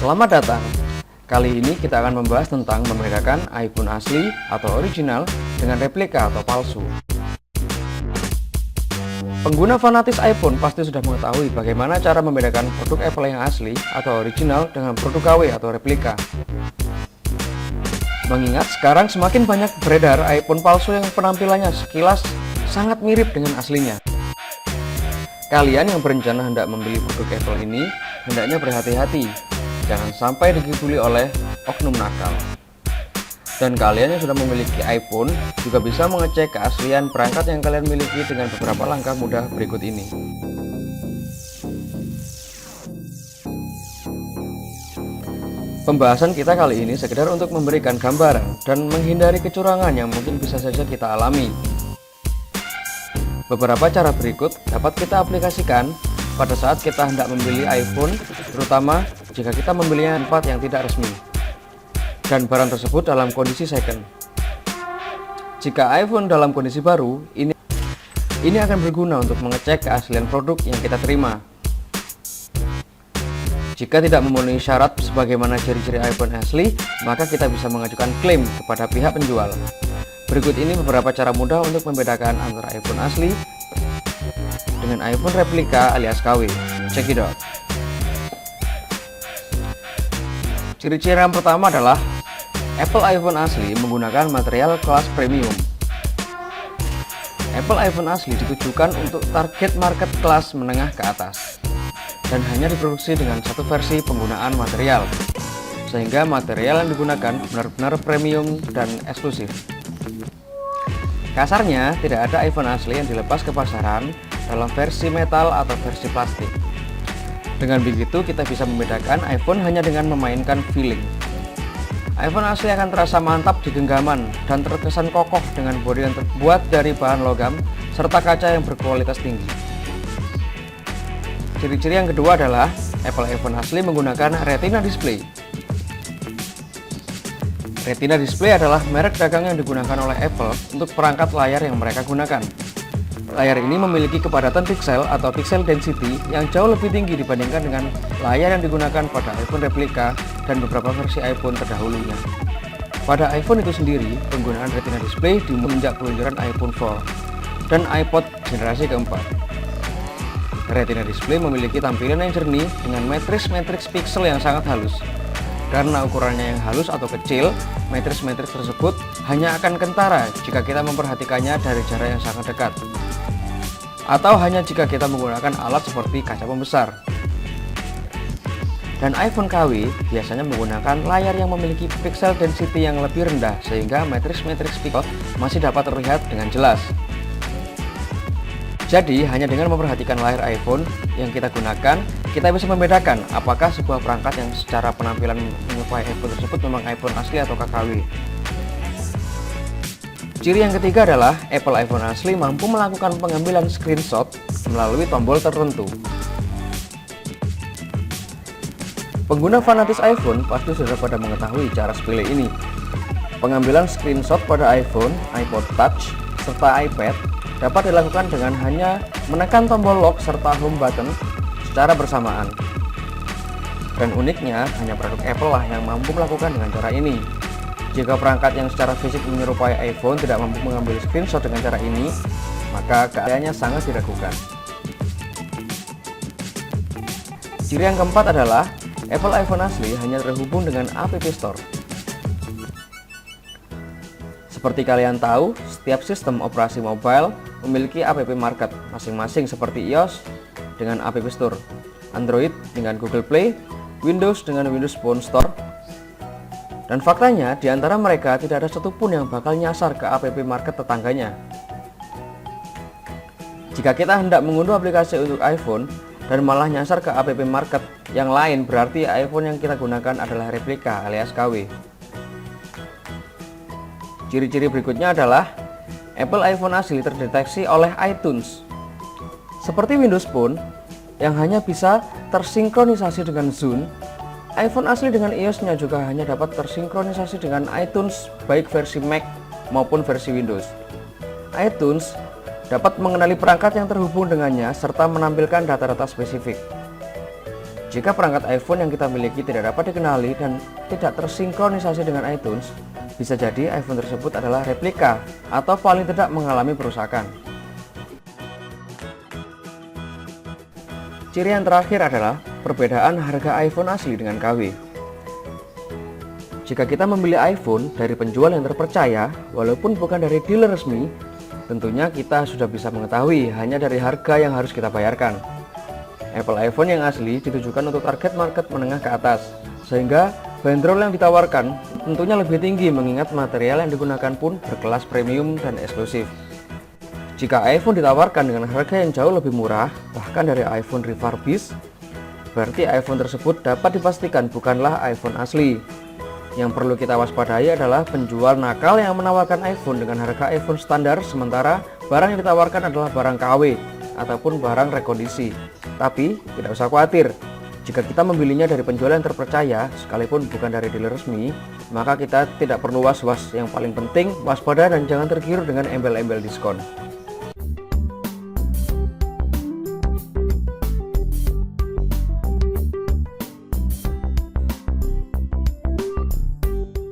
Selamat datang. Kali ini kita akan membahas tentang membedakan iPhone asli atau original dengan replika atau palsu. Pengguna fanatis iPhone pasti sudah mengetahui bagaimana cara membedakan produk Apple yang asli atau original dengan produk KW atau replika. Mengingat sekarang semakin banyak beredar iPhone palsu yang penampilannya sekilas sangat mirip dengan aslinya. Kalian yang berencana hendak membeli produk Apple ini hendaknya berhati-hati, jangan sampai digibuli oleh oknum nakal. Dan kalian yang sudah memiliki iPhone juga bisa mengecek keaslian perangkat yang kalian miliki dengan beberapa langkah mudah berikut ini. Pembahasan kita kali ini sekedar untuk memberikan gambaran dan menghindari kecurangan yang mungkin bisa saja kita alami. Beberapa cara berikut dapat kita aplikasikan pada saat kita hendak membeli iPhone, terutama jika kita membelinya di tempat yang tidak resmi dan barang tersebut dalam kondisi second. Jika iPhone dalam kondisi baru, ini akan berguna untuk mengecek keaslian produk yang kita terima. Jika tidak memenuhi syarat sebagaimana ciri-ciri iPhone asli, maka kita bisa mengajukan klaim kepada pihak penjual. Berikut ini beberapa cara mudah untuk membedakan antara iPhone asli dengan iPhone replika alias KW. Check it out. Ciri-ciri yang pertama adalah Apple iPhone asli menggunakan material kelas premium. Apple iPhone asli ditujukan untuk target market kelas menengah ke atas dan hanya diproduksi dengan satu versi penggunaan material, sehingga material yang digunakan benar-benar premium dan eksklusif. Kasarnya, tidak ada iPhone asli yang dilepas ke pasaran dalam versi metal atau versi plastik. Dengan begitu, kita bisa membedakan iPhone hanya dengan memainkan feeling. iPhone asli akan terasa mantap di genggaman dan terkesan kokoh dengan bodi yang terbuat dari bahan logam serta kaca yang berkualitas tinggi. Ciri-ciri yang kedua adalah Apple iPhone asli menggunakan Retina display. Retina display adalah merek dagang yang digunakan oleh Apple untuk perangkat layar yang mereka gunakan. Layar ini memiliki kepadatan piksel atau pixel density yang jauh lebih tinggi dibandingkan dengan layar yang digunakan pada iPhone replika dan beberapa versi iPhone terdahulunya. Pada iPhone itu sendiri, penggunaan Retina display dimenjak peluncuran iPhone 4 dan iPod generasi keempat. Retina display memiliki tampilan yang jernih dengan matriks piksel yang sangat halus. Karena ukurannya yang halus atau kecil, matriks tersebut hanya akan kentara jika kita memperhatikannya dari jarak yang sangat dekat, atau hanya jika kita menggunakan alat seperti kaca pembesar. Dan iPhone KW biasanya menggunakan layar yang memiliki pixel density yang lebih rendah, sehingga matriks piksel masih dapat terlihat dengan jelas. Jadi, hanya dengan memperhatikan layar iPhone yang kita gunakan, kita bisa membedakan apakah sebuah perangkat yang secara penampilan menyerupai iPhone tersebut memang iPhone asli atau KW. Ciri yang ketiga adalah Apple iPhone asli mampu melakukan pengambilan screenshot melalui tombol tertentu. Pengguna fanatis iPhone pasti sudah pada mengetahui cara sepele ini. Pengambilan screenshot pada iPhone, iPod Touch, serta iPad dapat dilakukan dengan hanya menekan tombol lock serta home button secara bersamaan. Dan uniknya, hanya produk Apple lah yang mampu melakukan dengan cara ini. Jika perangkat yang secara fisik menyerupai iPhone tidak mampu mengambil screenshot dengan cara ini, maka keadaannya sangat diragukan. Ciri yang keempat adalah Apple iPhone asli hanya terhubung dengan App Store. Seperti kalian tahu, setiap sistem operasi mobile memiliki App Market masing-masing seperti iOS dengan App Store, Android dengan Google Play, Windows dengan Windows Phone Store. Dan faktanya, di antara mereka tidak ada satupun yang bakal nyasar ke App Market tetangganya. Jika kita hendak mengunduh aplikasi untuk iPhone dan malah nyasar ke App Market yang lain, berarti iPhone yang kita gunakan adalah replika alias KW. Ciri-ciri berikutnya adalah Apple iPhone asli terdeteksi oleh iTunes. Seperti Windows Phone yang hanya bisa tersinkronisasi dengan Zune, iPhone asli dengan iOS-nya juga hanya dapat tersinkronisasi dengan iTunes baik versi Mac maupun versi Windows. iTunes dapat mengenali perangkat yang terhubung dengannya serta menampilkan data-data spesifik. Jika perangkat iPhone yang kita miliki tidak dapat dikenali dan tidak tersinkronisasi dengan iTunes, bisa jadi iPhone tersebut adalah replika atau paling tidak mengalami perusakan. Ciri yang terakhir adalah perbedaan harga iPhone asli dengan KW. Jika kita membeli iPhone dari penjual yang terpercaya, walaupun bukan dari dealer resmi, tentunya kita sudah bisa mengetahui hanya dari harga yang harus kita bayarkan. Apple iPhone yang asli ditujukan untuk target market menengah ke atas, sehingga bandrol yang ditawarkan tentunya lebih tinggi mengingat material yang digunakan pun berkelas premium dan eksklusif. Jika iPhone ditawarkan dengan harga yang jauh lebih murah, bahkan dari iPhone refurbished, berarti iPhone tersebut dapat dipastikan bukanlah iPhone asli. Yang perlu kita waspadai adalah penjual nakal yang menawarkan iPhone dengan harga iPhone standar, sementara barang yang ditawarkan adalah barang KW ataupun barang rekondisi. Tapi tidak usah khawatir, jika kita membelinya dari penjual yang terpercaya sekalipun bukan dari dealer resmi, maka kita tidak perlu was-was. Yang paling penting waspada dan jangan tergiur dengan embel-embel diskon.